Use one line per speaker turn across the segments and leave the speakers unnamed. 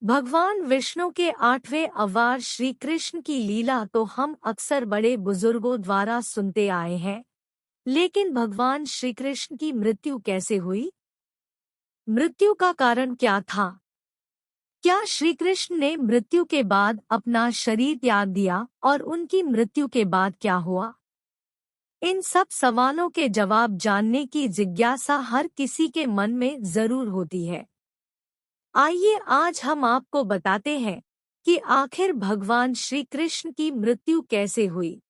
भगवान विष्णु के 8वें अवतार श्री कृष्ण की लीला तो हम अक्सर बड़े बुजुर्गों द्वारा सुनते आए हैं, लेकिन भगवान श्री कृष्ण की मृत्यु कैसे हुई? मृत्यु का कारण क्या था? क्या श्री कृष्ण ने मृत्यु के बाद अपना शरीर त्याग दिया और उनकी मृत्यु के बाद क्या हुआ? इन सब सवालों के जवाब जानने की जिज्ञासा हर किसी के मन में जरूर होती है। आइए आज हम आपको बताते हैं कि आखिर भगवान श्री कृष्ण की मृत्यु कैसे हुई।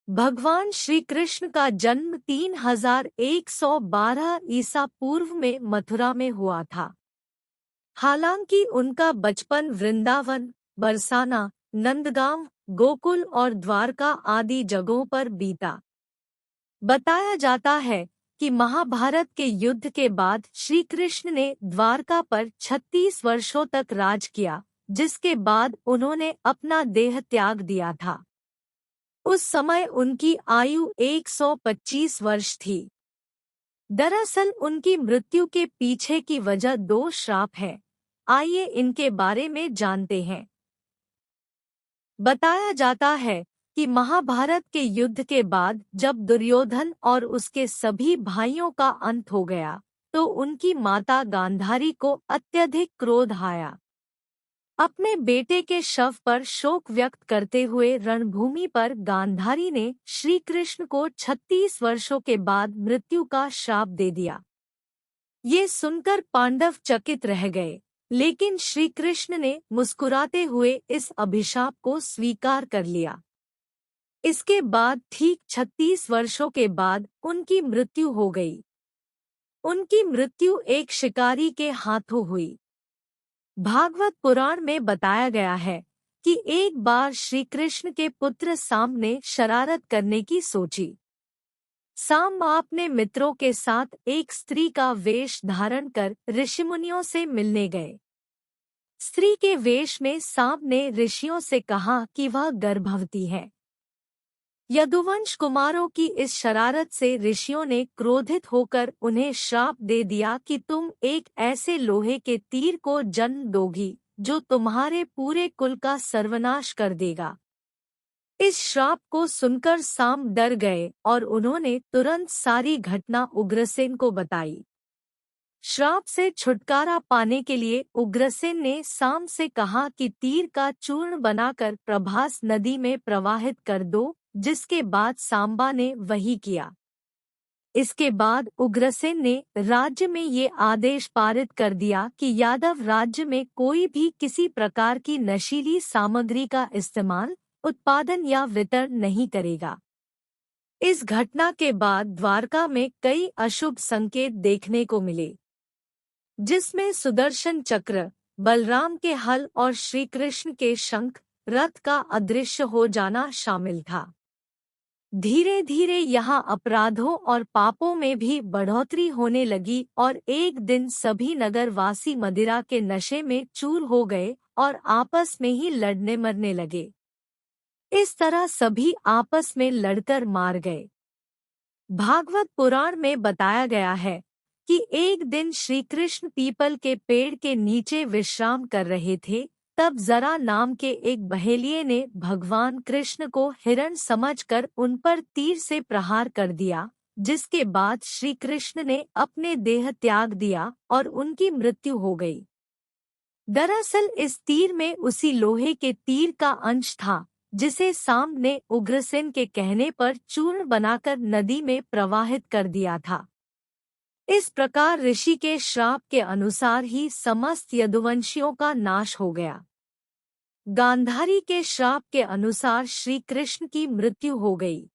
भगवान श्री कृष्ण का जन्म 3112 ईसा पूर्व में मथुरा में हुआ था। हालांकि उनका बचपन वृंदावन, बरसाना, नंदगांव, गोकुल और द्वारका आदि जगहों पर बीता। बताया जाता है कि महाभारत के युद्ध के बाद श्री कृष्ण ने द्वारका पर 36 वर्षों तक राज किया, जिसके बाद उन्होंने अपना देह त्याग दिया था। उस समय उनकी आयु 125 वर्ष थी। दरअसल उनकी मृत्यु के पीछे की वजह 2 श्राप है। आइए इनके बारे में जानते हैं। बताया जाता है कि महाभारत के युद्ध के बाद जब दुर्योधन और उसके सभी भाइयों का अंत हो गया, तो उनकी माता गांधारी को अत्यधिक क्रोध आया। अपने बेटे के शव पर शोक व्यक्त करते हुए रणभूमि पर गांधारी ने श्री कृष्ण को 36 वर्षों के बाद मृत्यु का श्राप दे दिया। ये सुनकर पांडव चकित रह गए, लेकिन श्री कृष्ण ने मुस्कुराते हुए इस अभिशाप को स्वीकार कर लिया। इसके बाद ठीक 36 वर्षों के बाद उनकी मृत्यु हो गई। उनकी मृत्यु एक शिकारी के हाथों हुई। भागवत पुराण में बताया गया है कि एक बार श्री कृष्ण के पुत्र सांब ने शरारत करने की सोची। सांब अपने मित्रों के साथ एक स्त्री का वेश धारण कर ऋषिमुनियों से मिलने गए। स्त्री के वेश में सांब ने ऋषियों से कहा कि वह गर्भवती है। यदुवंश कुमारों की इस शरारत से ऋषियों ने क्रोधित होकर उन्हें श्राप दे दिया कि तुम एक ऐसे लोहे के तीर को जन्म दोगी जो तुम्हारे पूरे कुल का सर्वनाश कर देगा। इस श्राप को सुनकर सांब डर गए और उन्होंने तुरंत सारी घटना उग्रसेन को बताई। श्राप से छुटकारा पाने के लिए उग्रसेन ने सांब से कहा कि तीर का चूर्ण बनाकर प्रभास नदी में प्रवाहित कर दो, जिसके बाद सांबा ने वही किया। इसके बाद उग्रसेन ने राज्य में ये आदेश पारित कर दिया कि यादव राज्य में कोई भी किसी प्रकार की नशीली सामग्री का इस्तेमाल, उत्पादन या वितरण नहीं करेगा। इस घटना के बाद द्वारका में कई अशुभ संकेत देखने को मिले, जिसमें सुदर्शन चक्र, बलराम के हल और श्री कृष्ण के शंख, रथ का अदृश्य हो जाना शामिल था। धीरे धीरे यहाँ अपराधों और पापों में भी बढ़ोतरी होने लगी और एक दिन सभी नगरवासी मदिरा के नशे में चूर हो गए और आपस में ही लड़ने मरने लगे। इस तरह सभी आपस में लड़कर मार गए। भागवत पुराण में बताया गया है कि एक दिन श्री कृष्ण पीपल के पेड़ के नीचे विश्राम कर रहे थे। तब जरा नाम के एक बहेलिये ने भगवान कृष्ण को हिरण समझकर उन पर तीर से प्रहार कर दिया, जिसके बाद श्री कृष्ण ने अपने देह त्याग दिया और उनकी मृत्यु हो गई। दरअसल इस तीर में उसी लोहे के तीर का अंश था जिसे सांब ने उग्रसेन के कहने पर चूर्ण बनाकर नदी में प्रवाहित कर दिया था। इस प्रकार ऋषि के श्राप के अनुसार ही समस्त यदुवंशियों का नाश हो गया। गांधारी के श्राप के अनुसार श्री कृष्ण की मृत्यु हो गई।